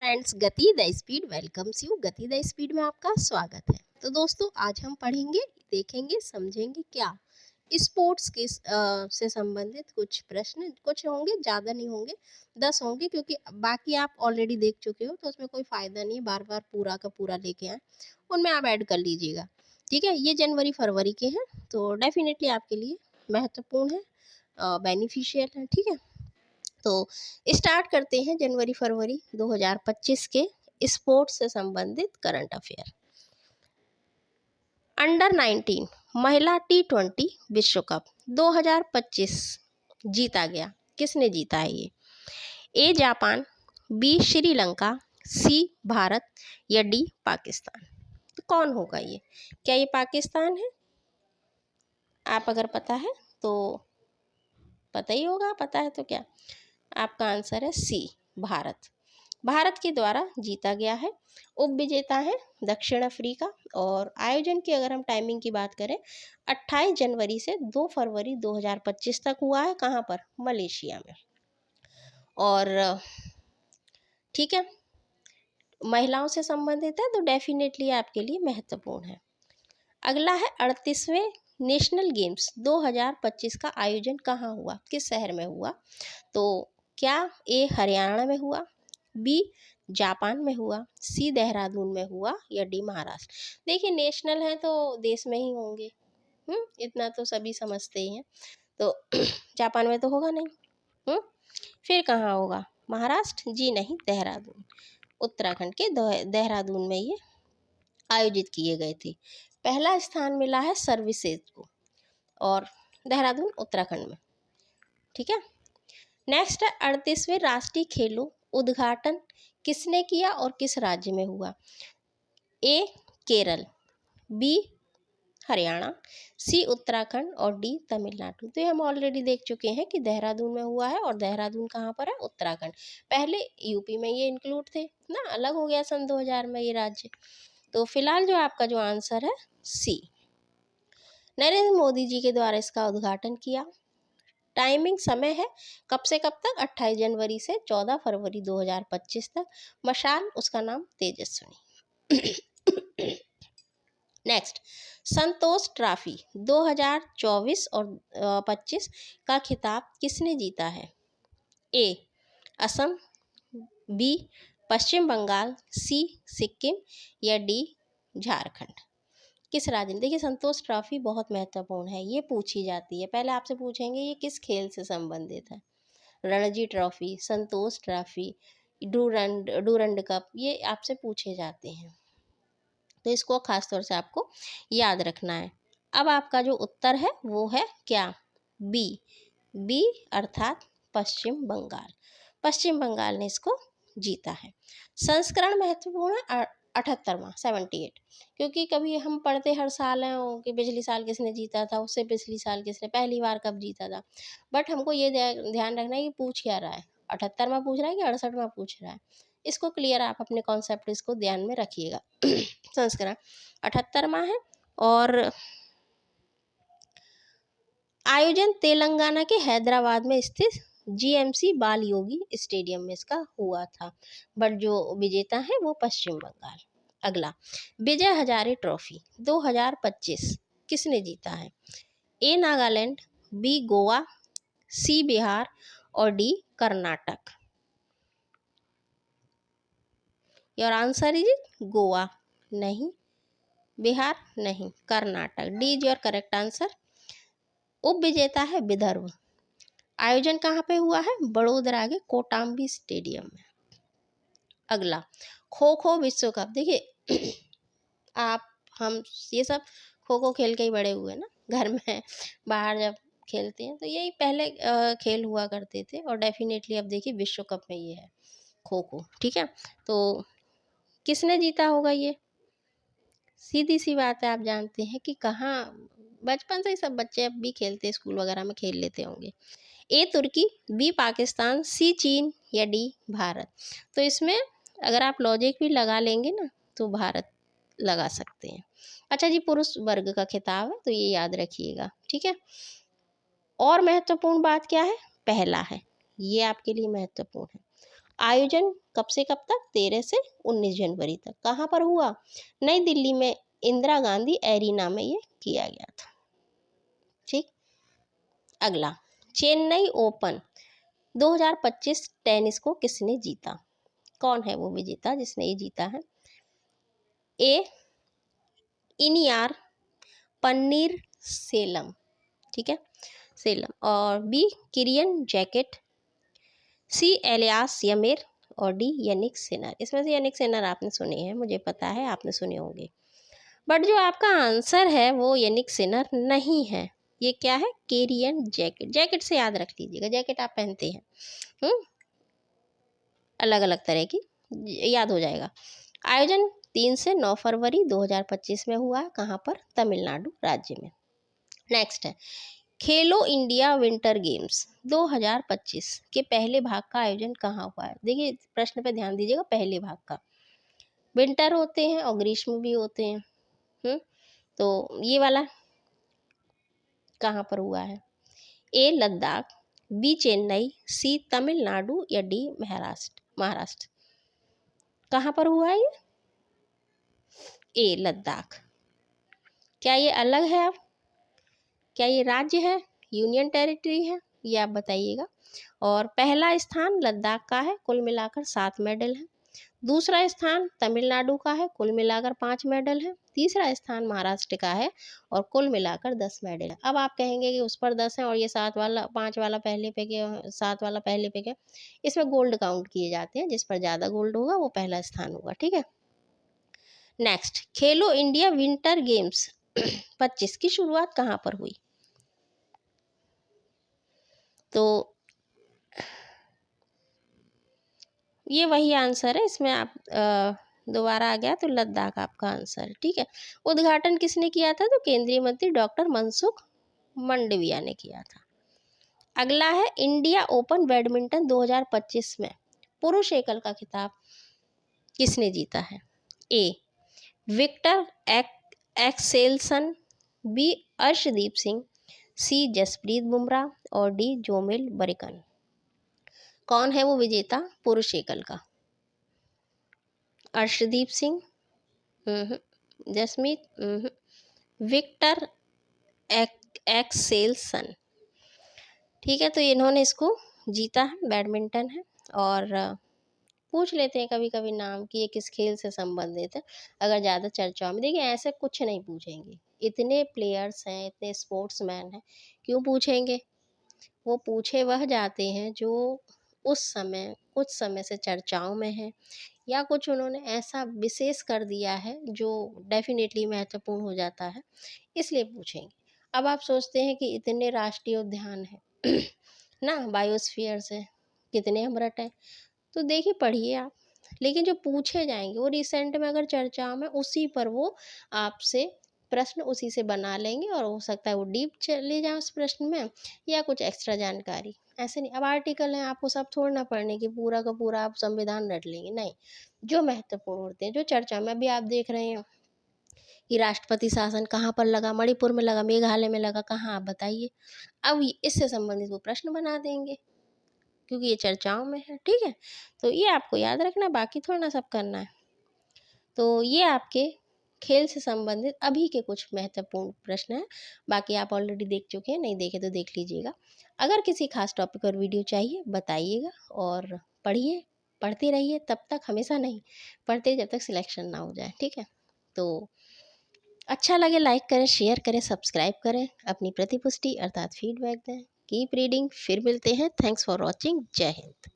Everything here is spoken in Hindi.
फ्रेंड्स, गति द स्पीड वेलकम्स यू। गति द स्पीड में आपका स्वागत है। तो दोस्तों, आज हम पढ़ेंगे, देखेंगे, समझेंगे क्या स्पोर्ट्स के से संबंधित कुछ प्रश्न। कुछ होंगे, ज़्यादा नहीं होंगे, 10 होंगे, क्योंकि बाकी आप ऑलरेडी देख चुके हो तो उसमें कोई फ़ायदा नहीं है बार बार पूरा का पूरा लेके आए। उनमें आप ऐड कर लीजिएगा। ठीक है, ये जनवरी फरवरी के हैं तो डेफिनेटली आपके लिए महत्वपूर्ण है, बेनिफिशियल है। ठीक है, तो स्टार्ट करते हैं जनवरी फरवरी 2025 के स्पोर्ट्स से संबंधित करंट अफेयर। अंडर 19 महिला T20 विश्व कप 2025 जीता गया। किसने जीता है ये? ए जापान, बी श्रीलंका, सी भारत या डी पाकिस्तान। तो कौन होगा ये? क्या ये पाकिस्तान है? आप अगर पता है तो पता ही होगा, पता है तो क्या आपका आंसर है सी भारत। भारत के द्वारा जीता गया है। उप विजेता है दक्षिण अफ्रीका। और आयोजन की अगर हम टाइमिंग की बात करें, 28 जनवरी से 2 फरवरी 2025 तक हुआ है। कहाँ पर? मलेशिया में। और ठीक है, महिलाओं से संबंधित है तो डेफिनेटली आपके लिए महत्वपूर्ण है। अगला है 38वें नेशनल गेम्स 2025 का आयोजन कहाँ हुआ, किस शहर में हुआ? तो क्या ए हरियाणा में हुआ, बी जापान में हुआ, सी देहरादून में हुआ या डी महाराष्ट्र? देखिए, नेशनल है तो देश में ही होंगे, इतना तो सभी समझते ही हैं। तो जापान में तो होगा नहीं। फिर कहाँ होगा? महाराष्ट्र? जी नहीं, देहरादून, उत्तराखंड के देहरादून में ये आयोजित किए गए थे। पहला स्थान मिला है सर्विसेज को, और देहरादून उत्तराखंड में। ठीक है, नेक्स्ट है 38वें राष्ट्रीय खेलों उद्घाटन किसने किया और किस राज्य में हुआ? ए केरल, बी हरियाणा, सी उत्तराखंड और डी तमिलनाडु। तो ये हम ऑलरेडी देख चुके हैं कि देहरादून में हुआ है, और देहरादून कहाँ पर है? उत्तराखंड। पहले यूपी में ये इंक्लूड थे ना, अलग हो गया सन 2000 में ये राज्य। तो फिलहाल जो आपका जो आंसर है सी। नरेंद्र मोदी जी के द्वारा इसका उद्घाटन किया। टाइमिंग समय है कब से कब तक? 28 जनवरी से 14 फरवरी 2025 तक। मशाल, उसका नाम तेजस्विनी। नेक्स्ट, संतोष ट्रॉफी 2024 और 25 का खिताब किसने जीता है? ए असम, बी पश्चिम बंगाल, सी सिक्किम या डी झारखंड। किस राज्य ने? देखिए, संतोष ट्रॉफी बहुत महत्वपूर्ण है, ये पूछी जाती है। पहले आपसे पूछेंगे ये किस खेल से संबंधित है। रणजी ट्रॉफी, संतोष ट्रॉफी, डूरंड कप, ये आपसे पूछे जाते हैं, तो इसको खास तौर से आपको याद रखना है। अब आपका जो उत्तर है वो है क्या? बी। बी अर्थात पश्चिम बंगाल। पश्चिम बंगाल ने इसको जीता है। संस्करण महत्वपूर्ण है 78वां 78, क्योंकि कभी हम पढ़ते हर साल हैं कि पिछली साल किसने जीता था, उससे पिछली साल किसने, पहली बार कब जीता था। बट हमको ये ध्यान रखना है कि पूछ क्या रहा है, 78वां पूछ रहा है कि 68वां पूछ रहा है। इसको क्लियर आप अपने कॉन्सेप्ट इसको ध्यान में रखिएगा। संस्करण 78वां है, और आयोजन तेलंगाना के हैदराबाद में स्थित GMC बाल योगी स्टेडियम में इसका हुआ था, बट जो विजेता है वो पश्चिम बंगाल। अगला, विजय हजारे ट्रॉफी 2025 किसने जीता है? ए नागालैंड, बी गोवा, सी बिहार और D Karnataka. Your answer is Goa नहीं, बिहार नहीं, Karnataka. D is your correct answer. उप विजेता है विदर्भ। आयोजन कहाँ पे हुआ है? बड़ोदरा के कोटाम्बी स्टेडियम में। अगला, खो खो विश्व कप। देखिए आप हम ये सब खो खो खेल के ही बड़े हुए ना, घर में बाहर जब खेलते हैं तो यही पहले खेल हुआ करते थे, और डेफिनेटली अब देखिए विश्व कप में ये है खो खो। ठीक है, तो किसने जीता होगा ये? सीधी सी बात है, आप जानते हैं कि कहाँ बचपन से ही सब बच्चे अब भी खेलते, स्कूल वगैरह में खेल लेते होंगे। ए तुर्की, बी पाकिस्तान, सी चीन या डी भारत। तो इसमें अगर आप लॉजिक भी लगा लेंगे ना तो भारत लगा सकते हैं। अच्छा जी, पुरुष वर्ग का खिताब है तो ये याद रखिएगा। ठीक है, और महत्वपूर्ण बात क्या है? पहला है, ये आपके लिए महत्वपूर्ण है। आयोजन कब से कब तक? 13 से 19 जनवरी तक। कहाँ पर हुआ? नई दिल्ली में इंदिरा गांधी एरिना में ये किया गया था। ठीक। अगला, चेन्नई ओपन 2025 टेनिस को किसने जीता? कौन है वो विजेता जिसने ये जीता है? ए इनियार पन्नीर सेलम, ठीक है, सेलम, और बी किरियन जैकेट, सी एलियास यमीर, और डी यानिक सिनर। इसमें से यानिक सिनर आपने सुने हैं, मुझे पता है आपने सुने होंगे, बट जो आपका आंसर है वो यानिक सिनर नहीं है। ये क्या है? केरियन जैकेट। जैकेट से याद रख लीजिएगा, जैकेट आप पहनते हैं अलग अलग तरह की, याद हो जाएगा। आयोजन 3 से 9 फरवरी 2025 में हुआ है। कहाँ पर? तमिलनाडु राज्य में। नेक्स्ट है, खेलो इंडिया विंटर गेम्स 2025 के पहले भाग का आयोजन कहाँ हुआ है? देखिए प्रश्न पे ध्यान दीजिएगा, पहले भाग का। विंटर होते हैं और ग्रीष्म भी होते हैं। तो ये वाला कहाँ पर हुआ है? ए लद्दाख, बी चेन्नई, सी तमिलनाडु, या डी महाराष्ट्र। कहाँ पर हुआ है ये? ए लद्दाख। क्या ये अलग है? अब क्या ये राज्य है, यूनियन टेरिटरी है, ये आप बताइएगा। और पहला स्थान लद्दाख का है, कुल मिलाकर 7 मेडल हैं। दूसरा स्थान तमिलनाडु का है, कुल मिलाकर 5 मेडल है। तीसरा स्थान महाराष्ट्र का है और कुल मिलाकर 10 मेडल है। अब आप कहेंगे कि उस पर 10 है और ये 5 वाला पहले पे क्या, 7 वाला पहले पे क्या? इसमें गोल्ड काउंट किए जाते हैं, जिस पर ज़्यादा गोल्ड होगा वो पहला स्थान होगा। ठीक है। नेक्स्ट, खेलो इंडिया विंटर गेम्स 25 की शुरुआत कहाँ पर हुई? तो ये वही आंसर है, इसमें आप दोबारा आ गया तो लद्दाख आपका आंसर है। ठीक है। उद्घाटन किसने किया था? तो केंद्रीय मंत्री डॉक्टर मनसुख मंडाविया ने किया था। अगला है, इंडिया ओपन बैडमिंटन 2025 में पुरुष एकल का खिताब किसने जीता है? A Viktor Axelsen, B Arshdeep Singh, C Jasprit Bumrah, और डी जोमिल बरिकन। कौन है वो विजेता पुरुष एकल का? Arshdeep Singh, Jasmeet, Victor Axelsen. ठीक है। तो इन्होंने इसको जीता है, बैडमिंटन है। और पूछ लेते हैं कभी कभी नाम कि ये किस खेल से संबंधित है, अगर ज़्यादा चर्चाओं में। देखिए ऐसे कुछ नहीं पूछेंगे, इतने प्लेयर्स हैं, इतने स्पोर्ट्समैन हैं, क्यों पूछेंगे? वो पूछे वह जाते हैं जो उस समय कुछ समय से चर्चाओं में है, या कुछ उन्होंने ऐसा विशेष कर दिया है जो डेफिनेटली महत्वपूर्ण हो जाता है, इसलिए पूछेंगे। अब आप सोचते हैं कि इतने राष्ट्रीय उद्यान हैं ना, बायोस्फीयर्स है, कितने अमृत हैं, तो देखिए पढ़िए आप। लेकिन जो पूछे जाएंगे वो रिसेंट में अगर चर्चा में, उसी पर वो आपसे प्रश्न उसी से बना लेंगे, और हो सकता है वो डीप चले जाए उस प्रश्न में, या कुछ एक्स्ट्रा जानकारी। ऐसे नहीं, अब आर्टिकल है, आपको सब थोड़ा ना पढ़ने की पूरा का पूरा आप संविधान रट लेंगे, नहीं। जो महत्वपूर्ण होते हैं, जो चर्चा में, अभी आप देख रहे हैं कि राष्ट्रपति शासन कहाँ पर लगा, मणिपुर में लगा, मेघालय में लगा, कहाँ, आप बताइए। अब इससे संबंधित वो प्रश्न बना देंगे, क्योंकि ये चर्चाओं में है। ठीक है। तो ये आपको याद रखना, बाकी थोड़ा ना सब करना है। तो ये आपके खेल से संबंधित अभी के कुछ महत्वपूर्ण प्रश्न हैं, बाकी आप ऑलरेडी देख चुके हैं, नहीं देखे तो देख लीजिएगा। अगर किसी खास टॉपिक पर वीडियो चाहिए बताइएगा, और पढ़िए, पढ़ते रहिए तब तक, हमेशा नहीं पढ़ते जब तक सिलेक्शन ना हो जाए। ठीक है। तो अच्छा लगे लाइक करें, शेयर करें, सब्सक्राइब करें, अपनी प्रतिपुष्टि अर्थात फीडबैक दें। कीप रीडिंग, फिर मिलते हैं। Thanks for watching. जय हिंद।